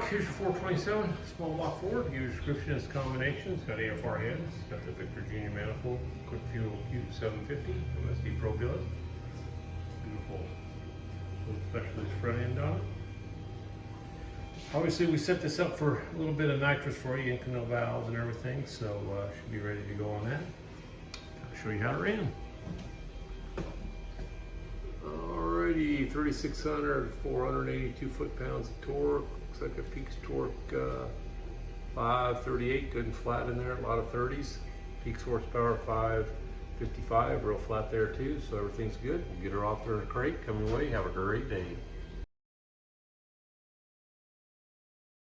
Edelbrock, here's your 427 small block Ford. Your description is combinations. Got AFR heads, got the Victor Junior manifold, quick fuel Q750, MSD Pro Billet. Beautiful little Specialties front end on it. Obviously, we set this up for a little bit of nitrous for you, Inconel valves and everything, so should be ready to go on that. I'll show you how it ran. Alrighty, 3,600, 482 foot-pounds of torque. Looks like a peaks torque 538, good and flat in there, a lot of 30s. Peaks horsepower 555, real flat there too, so everything's good. We'll get her off there in a crate. Come your way, have a great day.